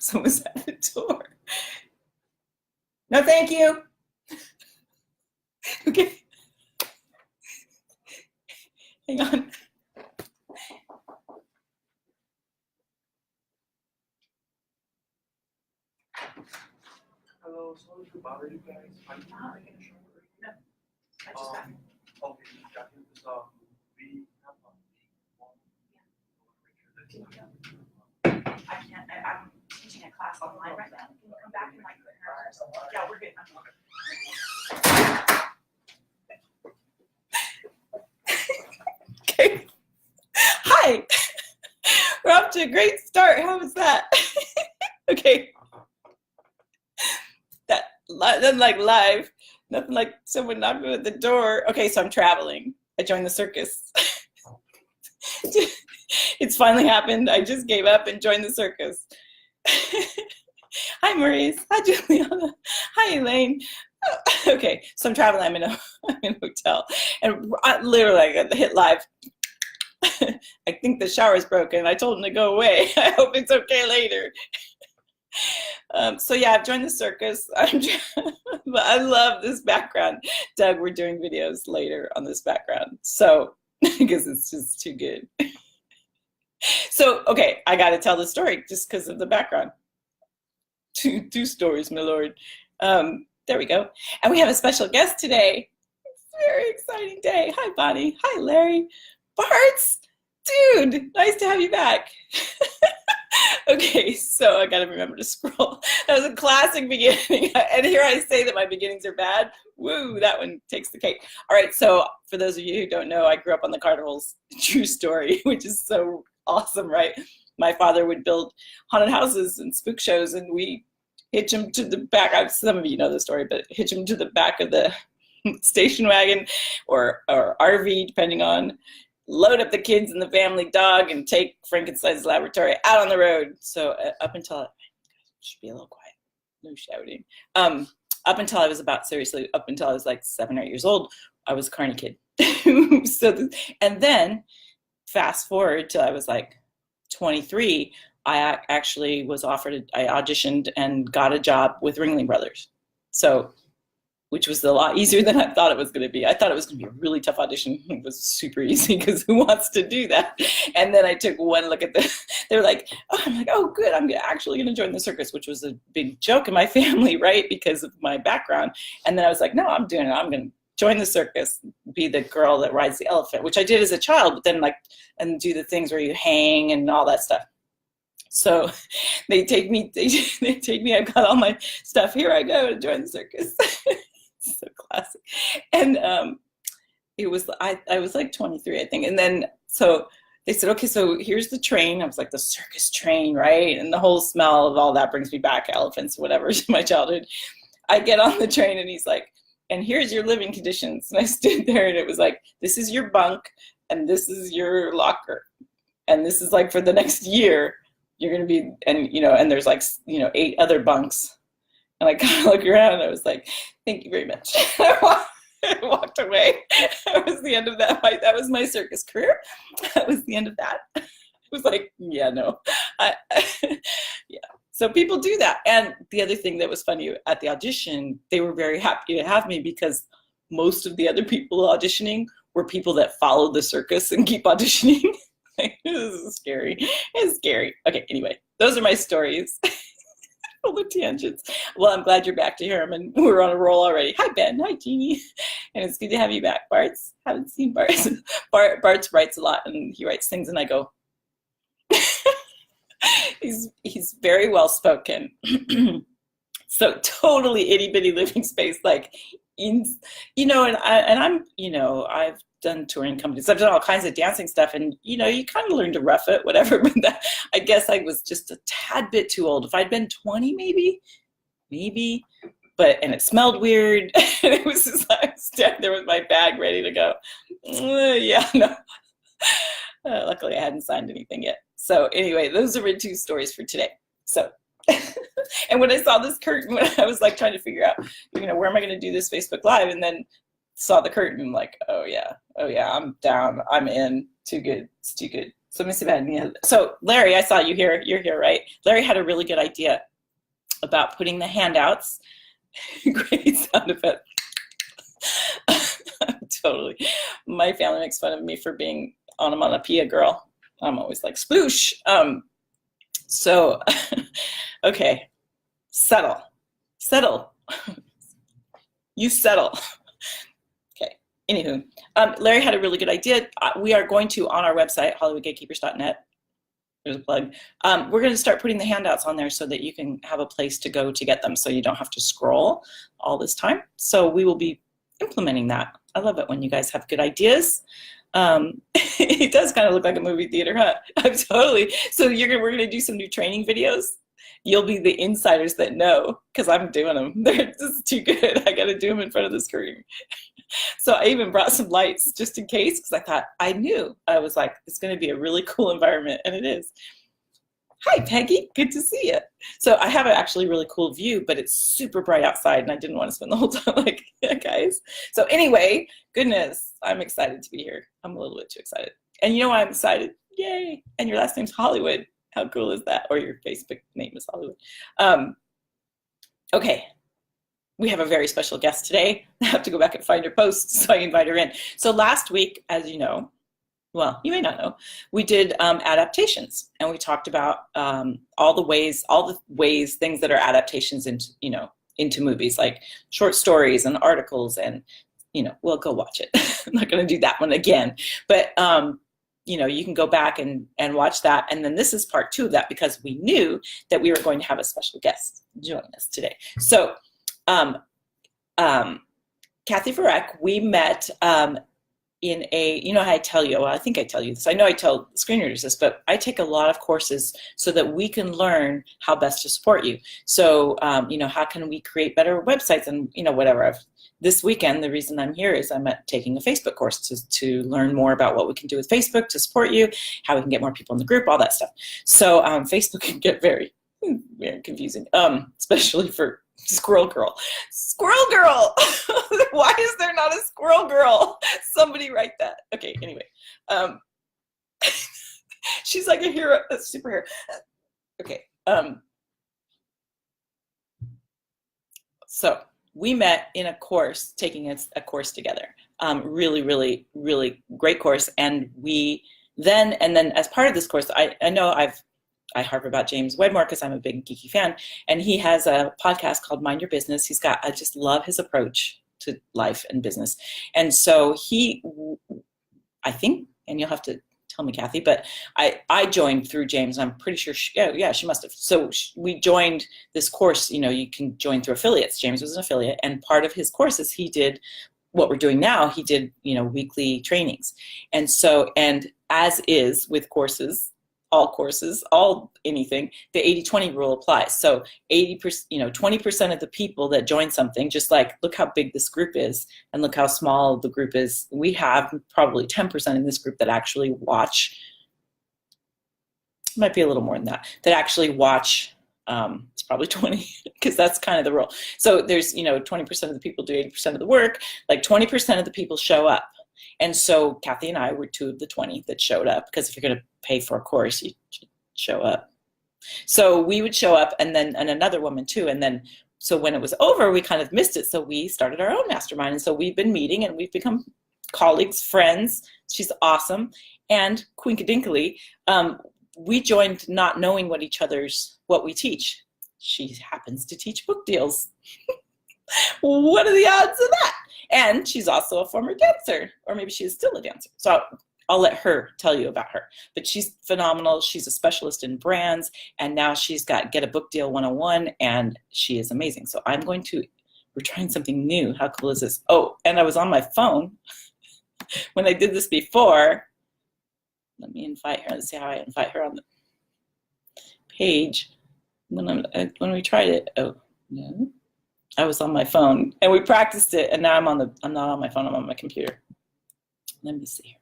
Someone's at the door. No, thank you. Okay. Hang on. Hello, sorry to bother you guys. I'm not in a shower. No, I just got here. Okay, you got here because we have one. I can't, I'm teaching a class online right now. Can you come back in like an hour or something? Yeah, we're good. Okay. Hi. We're off to a great start. How was that? Okay. Nothing like live. Nothing like someone knocking at the door. Okay, so I'm traveling. I joined the circus. It's finally happened. I just gave up and joined the circus. Hi, Maurice. Hi, Juliana. Hi, Elaine. Okay, so I'm traveling. I'm in a hotel, and I literally I hit live. I think the shower's broken. I told him to go away. I hope it's okay later. So yeah, I've joined the circus. But I love this background. Doug, we're doing videos later on this background. So, because it's just too good. So, okay, I got to tell the story just because of the background. Two stories, my lord. There we go. And we have a special guest today. It's a very exciting day. Hi, Bonnie. Hi, Larry. Bart's, dude, nice to have you back. Okay, so I gotta remember to scroll. That was a classic beginning. And here I say that my beginnings are bad. Woo, that one takes the cake. All right, so for those of you who don't know, I grew up on the carnivals. True story, which is so awesome, right? My father would build haunted houses and spook shows, and we hitch him to the back. Some of you know the story, but hitch him to the back of the station wagon or RV, depending on, load up the kids and the family dog and take Frankenstein's laboratory out on the road. So up until, should be a little quiet, no shouting. Up until I was up until I was like 7 or 8 years old, I was a carny kid. And then fast forward till I was like 23, I actually was offered, I auditioned and got a job with Ringling Brothers. So, which was a lot easier than I thought it was going to be. I thought it was going to be a really tough audition. It was super easy because who wants to do that? And then I took one look at they were like, oh, I'm like, oh, good. I'm actually going to join the circus, which was a big joke in my family, right? Because of my background. And then I was like, no, I'm doing it. I'm going to join the circus, be the girl that rides the elephant, which I did as a child, but then and do the things where you hang and all that stuff. So they take me, I've got all my stuff. Here I go to join the circus. So classic. And it was, I was like 23, I think. And then, so they said, okay, so here's the train. I was like, the circus train, right? And the whole smell of all that brings me back, elephants, whatever, to my childhood. I get on the train and he's like, and here's your living conditions. And I stood there and it was like, this is your bunk and this is your locker. And this is like for the next year, you're going to be, and, and there's like, 8 other bunks. And I kind of looked around and I was like, thank you very much. I walked away. That was the end of that. That was my circus career. That was the end of that. It was like, yeah, no. Yeah. So people do that. And the other thing that was funny at the audition, they were very happy to have me because most of the other people auditioning were people that followed the circus and keep auditioning. Like, this is scary. It's scary. Okay, anyway, those are my stories. All the tangents. Well, I'm glad you're back to hear them, and we're on a roll already. Hi, Ben. Hi, Jeannie. And it's good to have you back. Bart's, haven't seen Bart's. Bart's writes a lot, and he writes things, and I go, he's very well spoken. So totally itty bitty living space, like, and I'm, I've done touring companies. I've done all kinds of dancing stuff, and you kind of learn to rough it, whatever. But I guess I was just a tad bit too old. If I'd been 20, maybe. But and it smelled weird. And it was just I was down there with my bag ready to go. Yeah, no. Luckily, I hadn't signed anything yet. So anyway, those are my 2 stories for today. So. And when I saw this curtain, when I was like trying to figure out, where am I going to do this Facebook Live, and then saw the curtain, I'm like, oh yeah, I'm down, I'm in. Too good, it's too good. So let me see if I had any other. So Larry, I saw you here. You're here, right? Larry had a really good idea about putting the handouts. Great sound effect. Totally. My family makes fun of me for being onomatopoeia girl. I'm always like sploosh. So, okay, settle. You settle. Okay. Anywho, Larry had a really good idea. We are going to, on our website, HollywoodGatekeepers.net, there's a plug, we're going to start putting the handouts on there so that you can have a place to go to get them so you don't have to scroll all this time. So we will be implementing that. I love it when you guys have good ideas. It does kind of look like a movie theater, huh? I'm totally. So we're going to do some new training videos. You'll be the insiders that know, because I'm doing them. They're just too good. I got to do them in front of the screen. So I even brought some lights just in case, because I thought, I knew. I was like, it's going to be a really cool environment, and it is. Hi, Peggy. Good to see you. So I have an actually really cool view, but it's super bright outside, and I didn't want to spend the whole time like, yeah, guys. So anyway, goodness, I'm excited to be here. I'm a little bit too excited. And you know why I'm excited? Yay. And your last name's Hollywood. How cool is that? Or your Facebook name is Hollywood. Okay. We have a very special guest today. I have to go back and find her post so I invite her in. So last week, as you know, well, you may not know, we did adaptations, and we talked about all the ways things that are adaptations into movies, like short stories and articles, and well, go watch it. I'm not going to do that one again, but you can go back and watch that, and then this is part 2 of that, because we knew that we were going to have a special guest join us today. So Kathy Ver Eecke, we met in a, I tell you, well, I think I tell you this. I know I tell screenreaders this, but I take a lot of courses so that we can learn how best to support you. So, how can we create better websites and, whatever. This weekend, the reason I'm here is I'm taking a Facebook course to learn more about what we can do with Facebook to support you, how we can get more people in the group, all that stuff. So Facebook can get very, very confusing, especially for Squirrel Girl. Squirrel Girl! Why is there not a Squirrel Girl? Somebody write that. Okay, anyway. She's like a hero, a superhero. Okay. So we met in a course, taking a course together. Really, really, really great course. And then as part of this course, I know I harp about James Wedmore because I'm a big geeky fan, and he has a podcast called Mind Your Business. I just love his approach to life and business. And so I think, and you'll have to tell me, Kathy, but I joined through James. I'm pretty sure, she must have. So we joined this course, you can join through affiliates. James was an affiliate, and part of his courses, he did what we're doing now. He did, weekly trainings. And so, and as is with courses, all anything, the 80-20 rule applies. So 80%, 20% of the people that join something, just like, look how big this group is and look how small the group is. We have probably 10% in this group that actually watch, might be a little more than that actually watch. It's probably 20 because that's kind of the rule. So there's, 20% of the people do 80% of the work, like 20% of the people show up. And so Kathy and I were 2 of the 20 that showed up, because if you're going to pay for a course, you should show up. So we would show up, and another woman too. And then, so when it was over, we kind of missed it. So we started our own mastermind. And so we've been meeting, and we've become colleagues, friends. She's awesome. And quinkadinkly, we joined not knowing what we teach. She happens to teach book deals. What are the odds of that? And she's also a former dancer, or maybe she is still a dancer. So I'll let her tell you about her. But she's phenomenal. She's a specialist in brands, and now she's got Get a Book Deal 101, and she is amazing. So we're trying something new. How cool is this? Oh, and I was on my phone when I did this before. Let me invite her. Let's see how I invite her on the page. When we tried it, oh, no. I was on my phone, and we practiced it, and now I'm not on my phone, I'm on my computer. Let me see here.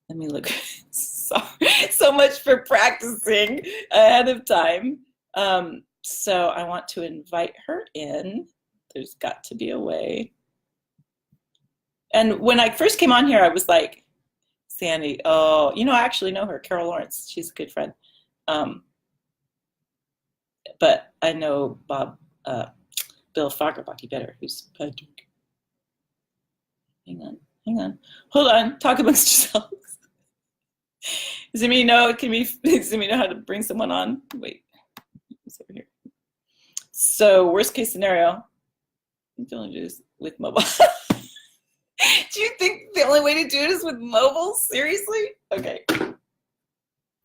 Let me look. Sorry. So much for practicing ahead of time. So I want to invite her in. There's got to be a way. And when I first came on here, I was like, Sandy. Oh, you know, I actually know her, Carol Lawrence. She's a good friend. Um, but I know Bill Fagerbaki better, who's Patrick. Hang on. Hold on. Talk amongst yourselves. Does anybody know? Does anybody know how to bring someone on? Wait, it's over here. So, worst case scenario, I'm feeling do this with mobile. Do you think the only way to do it is with mobile? Seriously? Okay.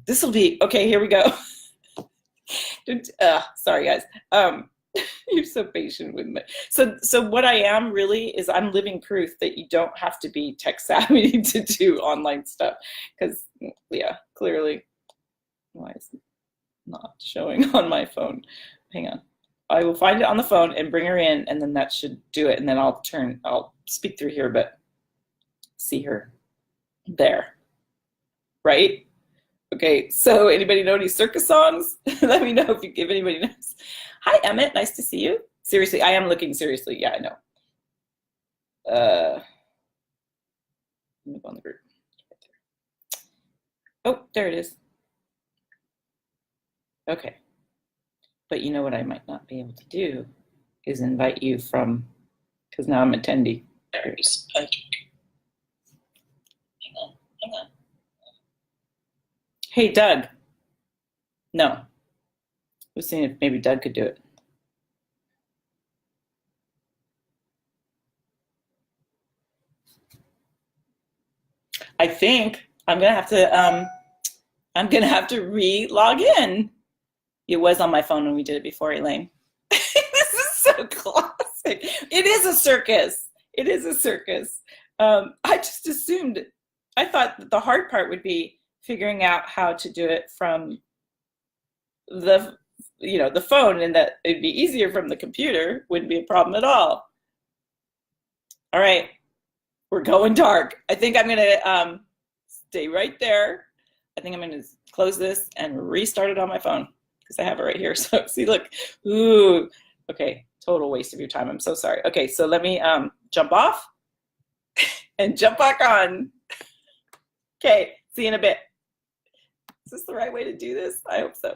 This will be okay. Here we go. Sorry, guys. You're so patient with me. So what I am really is I'm living proof that you don't have to be tech savvy to do online stuff. Because yeah, clearly, why is it not showing on my phone? Hang on. I will find it on the phone and bring her in, and then that should do it. And then I'll speak through here, but see her there, right? Okay, so anybody know any circus songs? Let me know if anybody knows. Hi, Emmett, nice to see you. Seriously, I am looking seriously. Yeah, I know. Move on the group. Oh, there it is. Okay. But you know what I might not be able to do is invite you from, because now I'm attendee. There it is. Hang on. Hey, Doug. No. I was seeing if maybe Doug could do it. I think I'm gonna have to re-log in. It was on my phone when we did it before, Elaine. This is so classic. It is a circus. It is a circus. I just assumed, I thought that the hard part would be figuring out how to do it from the phone, and that it'd be easier from the computer. Wouldn't be a problem at all. All right, we're going dark. I think I'm gonna stay right there. I think I'm gonna close this and restart it on my phone because I have it right here. So see, look, ooh, okay, total waste of your time. I'm so sorry. Okay, so let me jump off and jump back on. Okay, see you in a bit. Is this the right way to do this? I hope so.